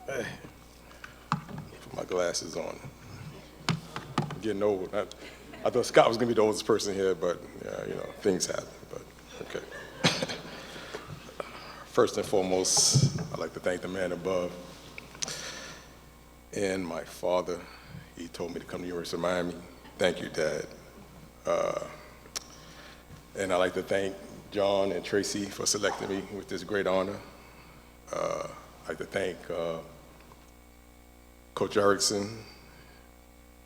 Put my glasses on. I'm getting old. I thought Scott was going to be the oldest person here, but things happen. But okay. First and foremost, I'd like to thank the man above and my father. He told me to come to the University of Miami. Thank you, Dad. And I'd like to thank John and Tracy for selecting me with this great honor. I'd like to thank Coach Erickson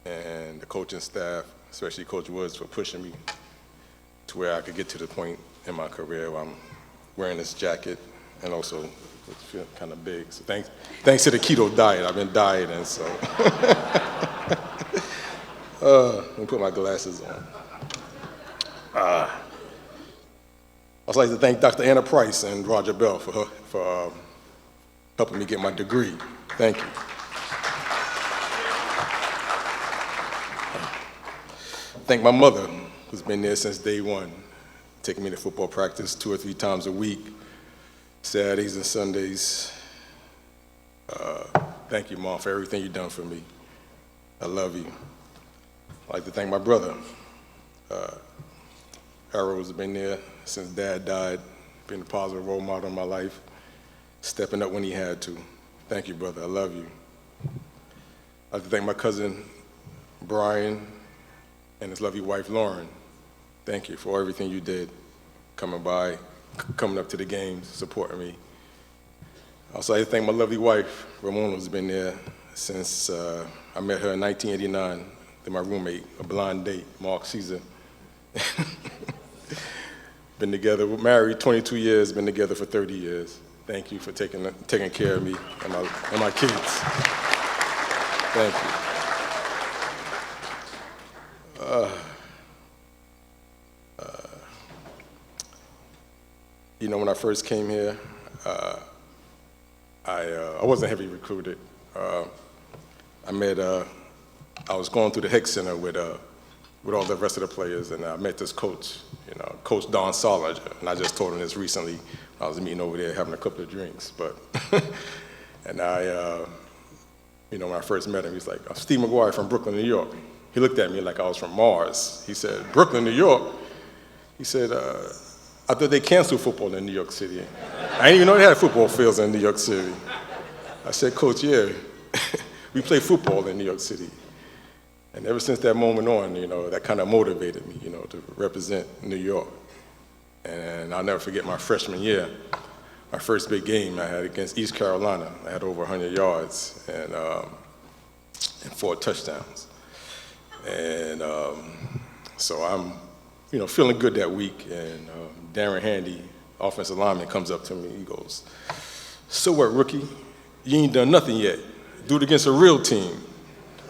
and the coaching staff, especially Coach Woods, for pushing me to where I could get to the point in my career where I'm wearing this jacket and also feel kind of big. So thanks to the keto diet. I've been dieting, so. Let me put my glasses on. I'd also like to thank Dr. Anna Price and Roger Bell for helping me get my degree. Thank you. Thank my mother, who's been there since day one, taking me to football practice 2 or 3 times a week, Saturdays and Sundays. Thank you, Mom, for everything you've done for me. I love you. I'd like to thank my brother. Harold has been there since Dad died, been a positive role model in my life, stepping up when he had to. Thank you, brother. I love you. I'd like to thank my cousin, Brian, and his lovely wife, Lauren. Thank you for everything you did, coming by, coming up to the games, supporting me. Also, I'd like to thank my lovely wife, Ramona, who's been there since I met her in 1989, then my roommate, a blind date, Mark Caesar. Been together, we're married 22 years, been together for 30 years. Thank you for taking care of me and my kids. Thank you. When I first came here, I wasn't heavily recruited. I was going through the Hick Center with all the rest of the players, and I met this coach, Coach Don Solinger, and I just told him this recently. I was meeting over there having a couple of drinks, but, and when I first met him, he's like, I'm Steve McGuire from Brooklyn, New York. He looked at me like I was from Mars. He said, Brooklyn, New York? He said, I thought they canceled football in New York City. I didn't even know they had football fields in New York City. I said, Coach, yeah, we play football in New York City. And ever since that moment on, that kind of motivated me, to represent New York. And I'll never forget my freshman year, my first big game I had against East Carolina. I had over 100 yards and 4 touchdowns. And so I'm, feeling good that week. And Darren Handy, offensive lineman, comes up to me. He goes, so what, rookie? You ain't done nothing yet. Do it against a real team.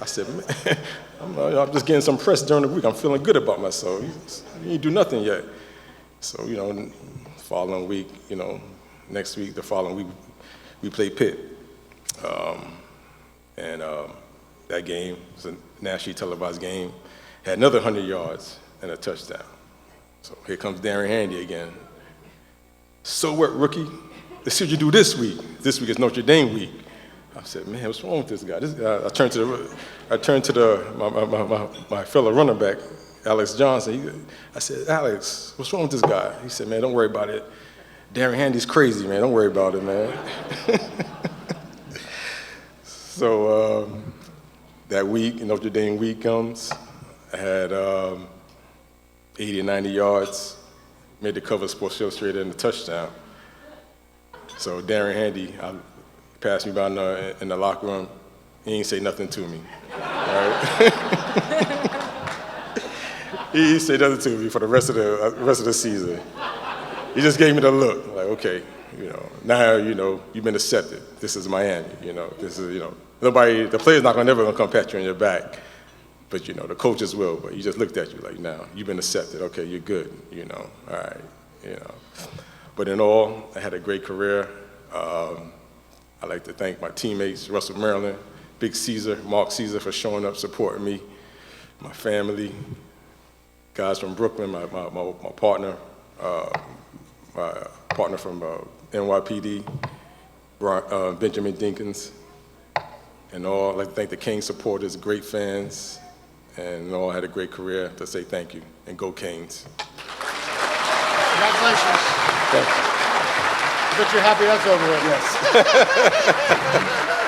I said, man, I'm just getting some press during the week. I'm feeling good about myself. You ain't do nothing yet. So, following week, next week, the following week, we played Pitt. That game was a nationally televised game. Had another 100 yards and a touchdown. So here comes Darren Handy again. So what, rookie? Let's see what you do this week. This week is Notre Dame week. I said, man, what's wrong with this guy? I turned to my fellow running back, Alex Johnson. I said, Alex, what's wrong with this guy? He said, man, don't worry about it. Darren Handy's crazy, man. Don't worry about it, man. So that week, Notre Dame week comes. I had 80 or 90 yards, made the cover of Sports Illustrated and a touchdown. So Darren Handy, passed me by in the locker room. He ain't say nothing to me. All right? He didn't say nothing to me for the rest of the season. He just gave me the look, like, okay, now you've been accepted. This is Miami. This is nobody. The player's never gonna come pat you on your back, but the coaches will. But he just looked at you like, now you've been accepted. Okay, you're good. All right. But in all, I had a great career. I'd like to thank my teammates, Russell Maryland, Big Caesar, Mark Caesar, for showing up, supporting me, my family, guys from Brooklyn, my partner from NYPD, Benjamin Dinkins, and all. I'd like to thank the Kings supporters, great fans, and all had a great career, to say thank you, and go Kings. Congratulations. Thank you. I bet you're happy that's over with. Yes.